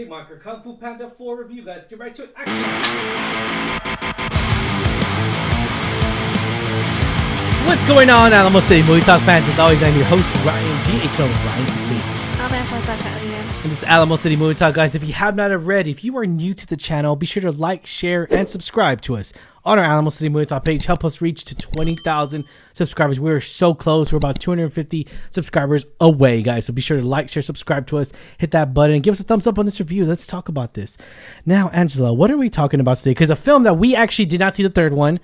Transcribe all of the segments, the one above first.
Marker Kung Fu Panda 4 review, guys. Get right to it. Action! What's going on, Alamo City Movie Talk fans? As always, I'm your host, Ryan G. Bryan C. And this is Alamo City Movie Talk, guys. If you have not already, if you are new to the channel, be sure to like, share, and subscribe to us on our Alamo City Movie Talk page. Help us reach to 20,000 subscribers. We're so close. We're about 250 subscribers away, guys. So be sure to like, share, subscribe to us. Hit that button and give us a thumbs up on this review. Let's talk about this. Now, Angela, what are we talking about today? Because a film that we actually did not see the third one,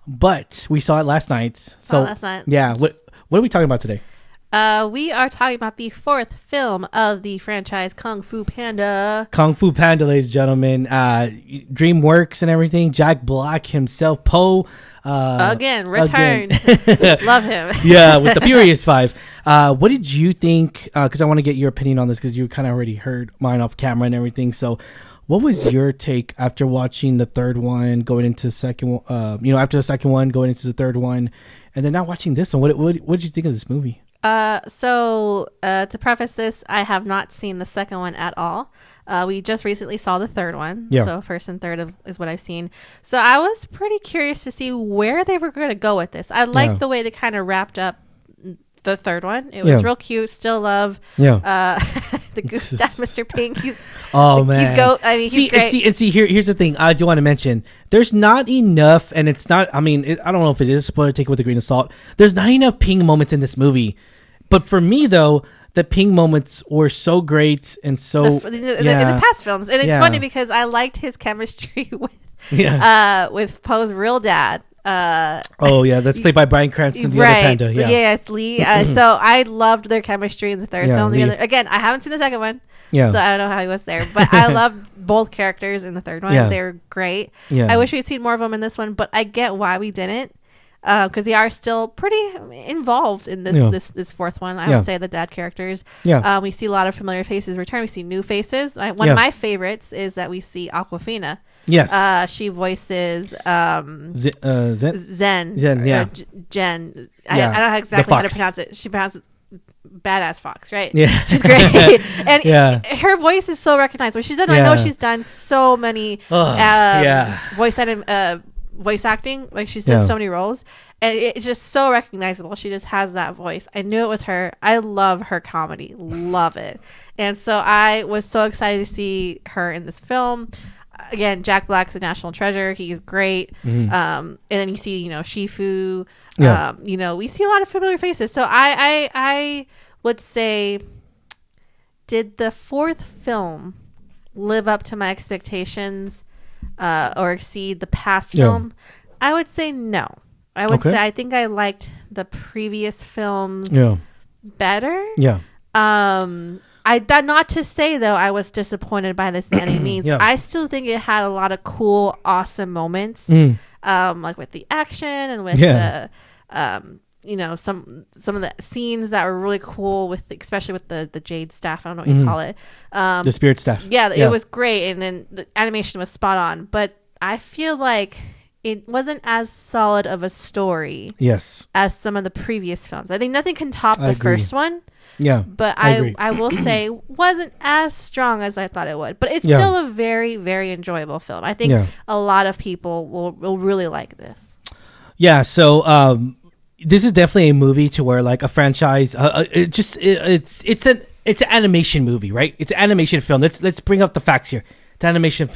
but we saw it last night. Last night. Yeah. What are we talking about today? We are talking about the fourth film of the franchise Kung Fu Panda. Kung Fu Panda, ladies and gentlemen. DreamWorks and everything. Jack Black himself. Poe. Again, returned. Love him. Yeah, with the Furious Five. What did you think? Because I want to get your opinion on this because you kind of already heard mine off camera and everything. So what was your take after watching the third one, going into the second one, after the second one, going into the third one, and then now watching this one? What did you think of this movie? To preface this, I have not seen the second one at all. We just recently saw the third one. Yeah. So first and third is what I've seen. So I was pretty curious to see where they were going to go with this. I liked the way they kind of wrapped up the third one. It was real cute. Still love the goose staff, Mr. Pink. He's man, he's goat. I mean, he's great. Here's the thing. I do want to mention. There's not enough, and it's not. I mean, I don't know if it is a spoiler. Take it with a grain of salt. There's not enough Ping moments in this movie, but for me though, the Ping moments were so great and so in the past films, and it's funny because I liked his chemistry with Poe's real dad. That's played by Bryan Cranston, the other Panda. Yeah, it's Lee. So I loved their chemistry in the third film together. Again, I haven't seen the second one, so I don't know how he was there. But I loved both characters in the third one. They were great. I wish we'd seen more of them in this one, but I get why we didn't. Because they are still pretty involved in this fourth one. I would say the dad characters. We see a lot of familiar faces return. We see new faces. One of my favorites is that we see Awkwafina. Yes. She voices Zen. Jen. I don't know exactly how to pronounce it. She pronounces Badass Fox, right? Yeah. She's great. And her voice is so recognizable. I know she's done so many voice acting. Like she's done so many roles. And it's just so recognizable. She just has that voice. I knew it was her. I love her comedy. Love it. And so I was so excited to see her in this film. Again, Jack Black's a national treasure. He's great. Mm-hmm. And then you see, Shifu. We see a lot of familiar faces. So I would say, did the fourth film live up to my expectations or exceed the past film? I would say no. I would say I think I liked the previous films better. Not to say though I was disappointed by this in any means. I still think it had a lot of cool, awesome moments, like with the action and with the, some of the scenes that were really cool with, especially with the Jade staff. I don't know what you call it. The spirit staff. It was great, and then the animation was spot on. But I feel like it wasn't as solid of a story as some of the previous films. I think nothing can top the first one. But I will say wasn't as strong as I thought it would. But it's still a very, very enjoyable film. I think a lot of people will really like this. So this is definitely a movie to where like a franchise it's an animation movie, right? It's an animation film. Let's bring up the facts here. It's an animation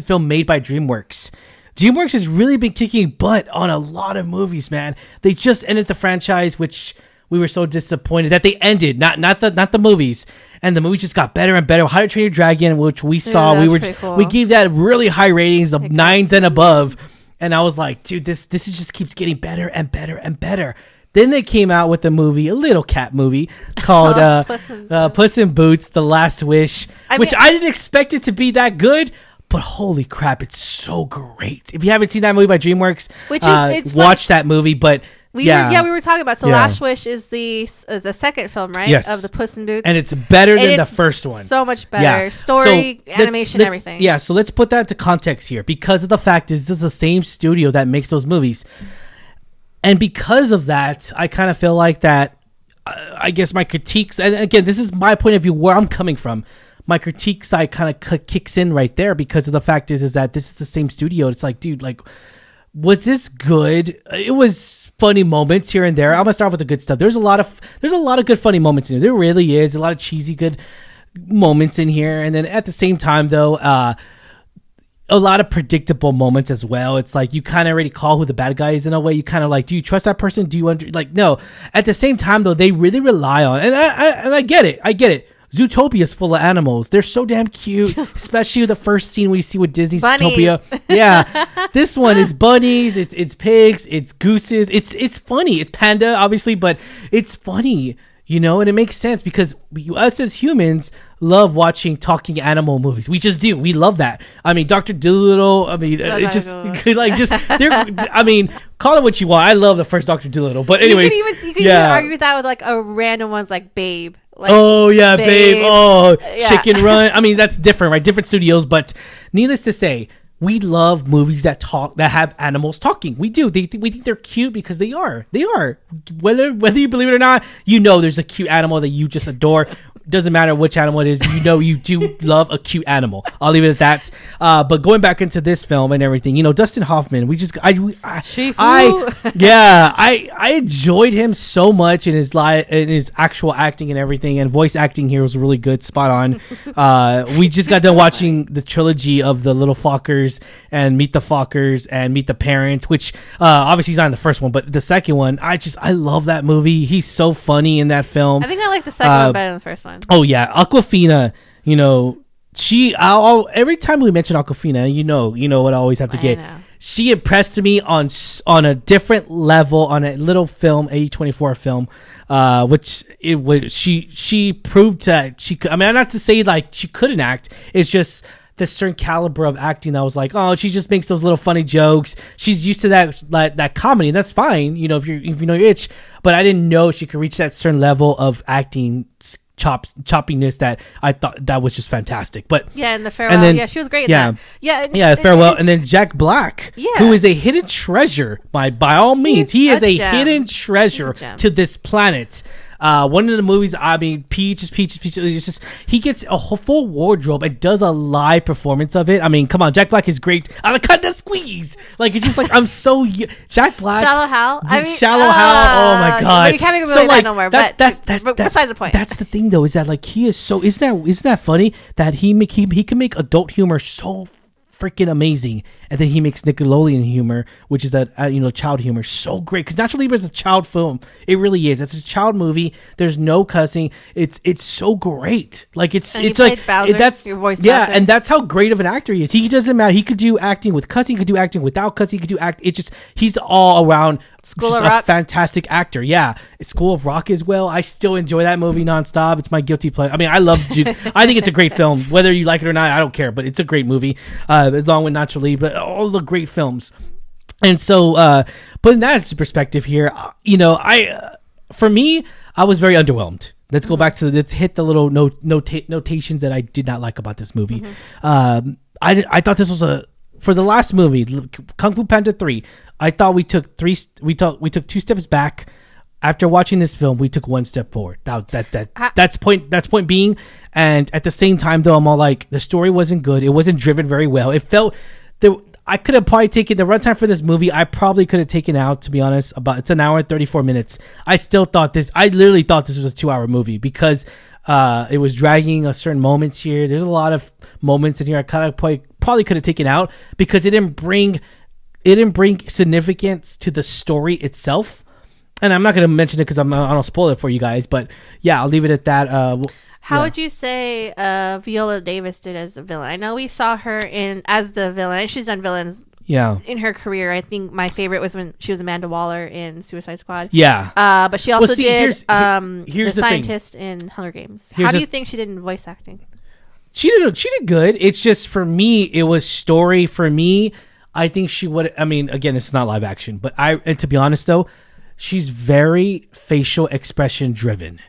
film made by DreamWorks. DreamWorks has really been kicking butt on a lot of movies, man. They just ended the franchise, which we were so disappointed that they ended, not the movies, and the movie just got better and better. How to Train Your Dragon, which we saw, we gave that really high ratings of 9s and above, and I was like, dude, this just keeps getting better and better and better. Then they came out with a movie, a little cat movie called Puss in Boots: The Last Wish, which I didn't expect it to be that good. But holy crap, it's so great. If you haven't seen that movie by DreamWorks, watch that movie. But we were talking about. So Last Wish is the second film, right? Yes. Of the Puss in Boots. And it's better than the first one. So much better. Story, animation, everything. Yeah, so let's put that into context here. Because of the fact is this is the same studio that makes those movies. And because of that, I kind of feel like that, I guess my critiques, and again, this is my point of view where I'm coming from. my critique side kind of kicks in right there, because of the fact is that this is the same studio. It's like, dude, like, was this good? It was funny moments here and there. I'm gonna start with the good stuff. There's a lot of good funny moments in here. There really is a lot of cheesy good moments in here, and then at the same time though, a lot of predictable moments as well. It's like you kind of already call who the bad guy is in a way. You kind of like, do you trust that person? Do you no? At the same time though, they really rely on, and I get it. Zootopia is full of animals. They're so damn cute, especially the first scene we see with Disney's Zootopia. Yeah, this one is bunnies. It's pigs. It's gooses. It's funny. It's Panda, obviously, but it's funny, you know, and it makes sense because us as humans love watching talking animal movies. We just do. We love that. I mean, Dr. Dolittle. I mean, it just like just. I mean, call it what you want. I love the first Dr. Dolittle, but anyways, you could even argue with that with like a random ones like Babe. Like, oh yeah, Babe. Oh, yeah. Chicken Run. I mean, that's different, right? Different studios, but needless to say, we love movies that have animals talking. We do. We think they're cute because they are. They are. Whether you believe it or not, you know, there's a cute animal that you just adore. Doesn't matter which animal it is, you know, you do love a cute animal. I'll leave it at that. But going back into this film and everything, you know, Dustin Hoffman, I enjoyed him so much in his actual acting and everything, and voice acting here was really good, spot on. We just got done watching the trilogy of the Little Fockers and Meet the Fockers and Meet the Parents, which obviously he's not in the first one, but the second one, I love that movie. He's so funny in that film. I think I like the second one better than the first one. Oh yeah, Awkwafina, you know, every time we mention Awkwafina, you know what I always have to get. She impressed me on a different level on a little film, A24 film, which it was. She proved that she could. I mean, not to say like she couldn't act. It's just the certain caliber of acting that was like, oh, she just makes those little funny jokes. She's used to that comedy. That's fine, you know, if you know your itch. But I didn't know she could reach that certain level of acting choppiness that I thought that was just fantastic. But yeah, and the Farewell, and then, she was great. Farewell, and then Jack Black, who is a hidden treasure by all means. He is a hidden treasure to this planet. One of the movies, I mean, Peaches. It's just he gets a whole full wardrobe and does a live performance of it. I mean, come on, Jack Black is great. I cut the squeeze. Like it's just like I'm so Jack Black. Shallow Hal. Shallow Hal. Oh my god. You can't make a movie like that no more. But that's besides the point. That's the thing though, is that like he is so. Isn't that funny that he can make adult humor so freaking amazing, and then he makes Nickelodeon humor, which is that child humor, so great, because Natural Libre is a child film. It really is. It's a child movie. There's no cussing. It's so great. Like it's like Bowser, that's your voice. Yeah, Bowser. And that's how great of an actor he is. He doesn't matter. He could do acting with cussing. He could do acting without cussing. He could do he's all around. School of Rock, fantastic actor. Yeah, School of Rock as well. I still enjoy that movie nonstop. It's my guilty pleasure. I mean, I love Juke. I think it's a great film, whether you like it or not. I don't care, but it's a great movie. Along with Naturally, but all the great films. And so, putting that into perspective here, for me, I was very underwhelmed. Let's go back to let's hit the little notations that I did not like about this movie. I thought this was for the last movie, Kung Fu Panda 3. I thought we took 2 steps back. After watching this film, we took 1 step forward. That's point being. And at the same time, though, I'm all like, the story wasn't good. It wasn't driven very well. It felt I could have probably taken the runtime for this movie. I probably could have taken out, to be honest, it's an hour and 34 minutes. I literally thought this was a 2-hour movie because it was dragging a certain moments here. There's a lot of moments in here I kind of probably could have taken out because it didn't bring significance to the story itself. And I'm not going to mention it because I don't spoil it for you guys. But yeah, I'll leave it at that. How would you say Viola Davis did as a villain? I know we saw her as the villain. She's done villains in her career. I think my favorite was when she was Amanda Waller in Suicide Squad. Yeah. But she also did here's the scientist in Hunger Games. How do you think she did in voice acting? She did good. It's just, for me, it was story. For me, I think she would. I mean, again, this is not live action, but and to be honest though, she's very facial expression driven.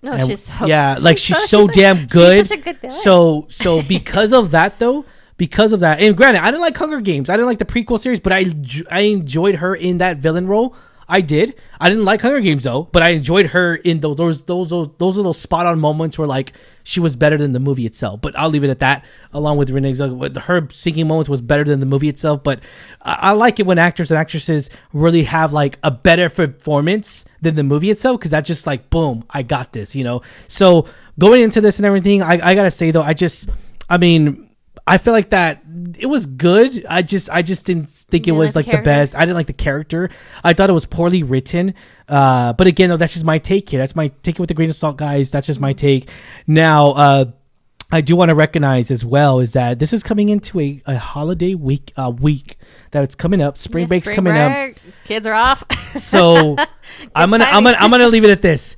No, and she's so she's so damn good. She's such a good villain. So because of that, and granted, I didn't like Hunger Games. I didn't like the prequel series, but I enjoyed her in that villain role. I did. I didn't like Hunger Games though, but I enjoyed her in those little spot on moments where like she was better than the movie itself. But I'll leave it at that. Along with Renee Zellweger, her singing moments was better than the movie itself. But I like it when actors and actresses really have like a better performance than the movie itself, because that's just like boom, I got this, you know. So going into this and everything, I gotta say though, I feel like that it was good. I just didn't think it was like the best. I didn't like the character. I thought it was poorly written. But again, though, that's just my take here. That's my take it with a grain of salt, guys. That's just my take. Now, I do want to recognize as well is that this is coming into a holiday week that it's coming up. Spring break's coming up. Kids are off. So I'm gonna leave it at this.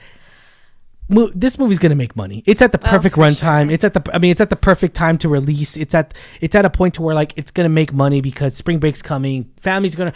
This movie's gonna make money. It's at the perfect runtime. Sure. It's at the perfect time to release. It's at a point to where like it's gonna make money because spring break's coming. Families are gonna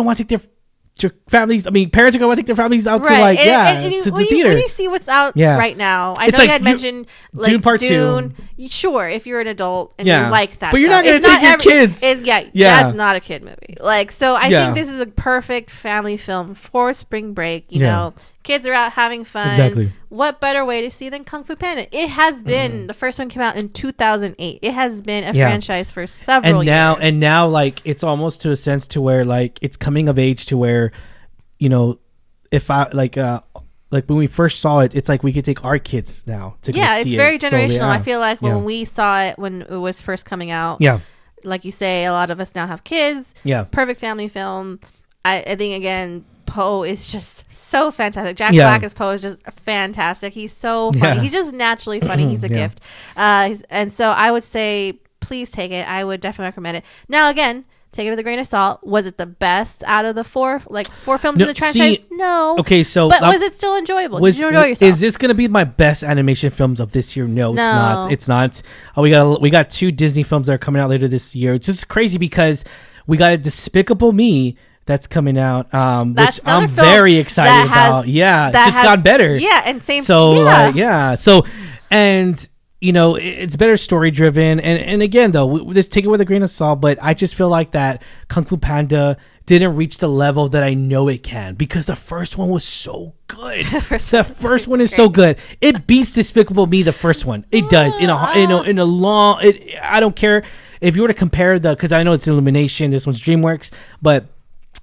want to take their families. Parents are gonna want to take their families out to like to the theater. When you see what's out right now, I know you had mentioned like Dune Part 2. Sure, if you're an adult and you like that, but you're not gonna take your kids. That's not a kid movie. Like, so I think this is a perfect family film for spring break. You know, kids are out having fun. Exactly. What better way to see than Kung Fu Panda? It has been the first one came out in 2008. It has been a franchise for several years. And now like it's almost to a sense to where like it's coming of age to where, you know, if I like when we first saw it, it's like we could take our kids now to go see it. It's very generational. So, I feel like when we saw it when it was first coming out, like you say, a lot of us now have kids. Yeah, perfect family film. I think again, Poe is just so fantastic. Jack Black as Poe is just fantastic. He's so funny. He's just naturally funny. He's a gift. And so I would say, please take it. I would definitely recommend it. Now, again, take it with a grain of salt. Was it the best out of the four films in the franchise? No. Okay, so but was it still enjoyable? Did you enjoy yourself? Is this going to be my best animation films of this year? No, it's not. We got 2 Disney films that are coming out later this year. It's just crazy because we got a Despicable Me that's coming out, which I'm very excited about. Just got better. Yeah, and same. So So, and you know, it's better story driven. And again, though, just take it with a grain of salt. But I just feel like that Kung Fu Panda didn't reach the level that I know it can, because the first one was so good. The first one is so good. It beats Despicable Me. The first one, it does. In a long. I don't care if you were to compare because I know it's Illumination. This one's DreamWorks, but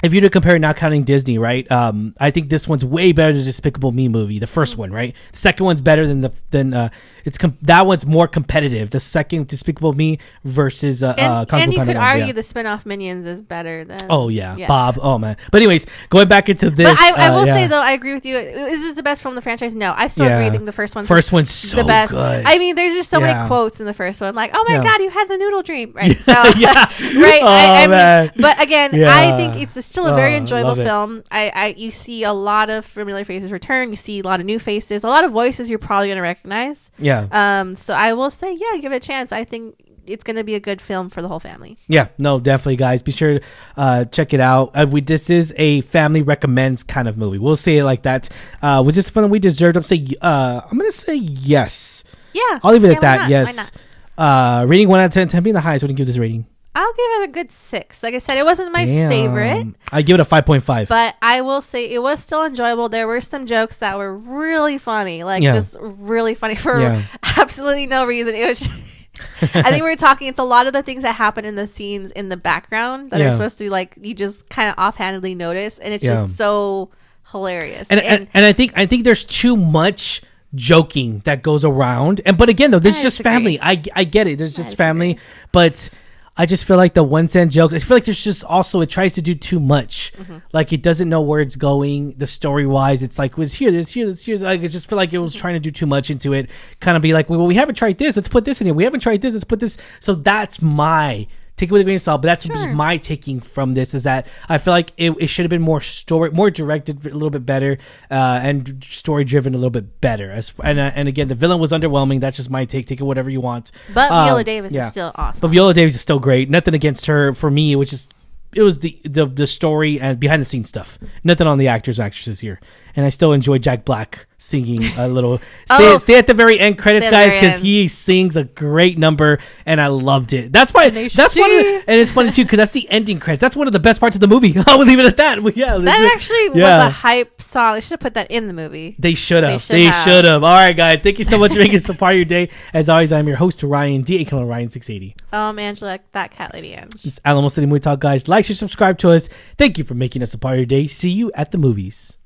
if you were to compare, not counting Disney, right? I think this one's way better than Despicable Me movie. The first one, right? The second one's better than that one's more competitive. The second Despicable Me versus Kung Fu Panda. And you could argue the spin-off Minions is better than. Oh yeah, Bob. Oh man. But anyways, going back into this, but I will say though, I agree with you. Is this the best film in the franchise? No, I still agree. I think the first one's so the best. Good. I mean, there's just so many quotes in the first one, like, "Oh my God, you had the noodle dream," right? So right. I mean, but again, I think it's still a very enjoyable film. You see a lot of familiar faces return. You see a lot of new faces, a lot of voices you're probably gonna recognize. Yeah. So I will say, give it a chance. I think it's going to be a good film for the whole family. Yeah, no, definitely, guys. Be sure to check it out. This is a family recommends kind of movie. We'll say it like that. Was this fun that we deserved? I'm going to say yes. Yeah. I'll leave it at that. Yes. Rating 1 out of 10. 10 being the highest. What do you give this rating? I'll give it a good 6. Like I said, it wasn't my favorite. I give it a 5.5. But I will say it was still enjoyable. There were some jokes that were really funny, just really funny for absolutely no reason. It was just, I think we were talking, it's a lot of the things that happen in the scenes in the background that are supposed to you just kind of offhandedly notice, and it's just so hilarious. And I think there's too much joking that goes around. But again, though, this is just family. I get it. There's just family, but I just feel like the 1 cent jokes, I feel like there's just also, it tries to do too much. Like it doesn't know where it's going. The story wise, it's like, it's here. Like, I just feel like it was trying to do too much into it. Kind of be like, well, we haven't tried this. Let's put this in here. We haven't tried this. Let's put this. So that's my take it with a grain of salt, but that's just my taking from this, is that I feel like it should have been more directed a little bit better, and story driven a little bit better. And again, the villain was underwhelming. That's just my take. Take it whatever you want. But Viola Davis is still awesome. But Viola Davis is still great. Nothing against her. For me, it was the story and behind the scenes stuff. Nothing on the actors or actresses here. and I still enjoy Jack Black singing a little. Stay at the very end credits, guys, because he sings a great number, and I loved it. That's why. That's one, and it's funny too because that's the ending credits. That's one of the best parts of the movie. I will leave it at that. But yeah, that actually was a hype song. They should have put that in the movie. They should have. They should have. All right, guys, thank you so much for making this a part of your day. As always, I'm your host Ryan D. Ryan 680. Angela, that cat lady. It's Alamo City Movie Talk, guys. Like, share, subscribe to us. Thank you for making us a part of your day. See you at the movies.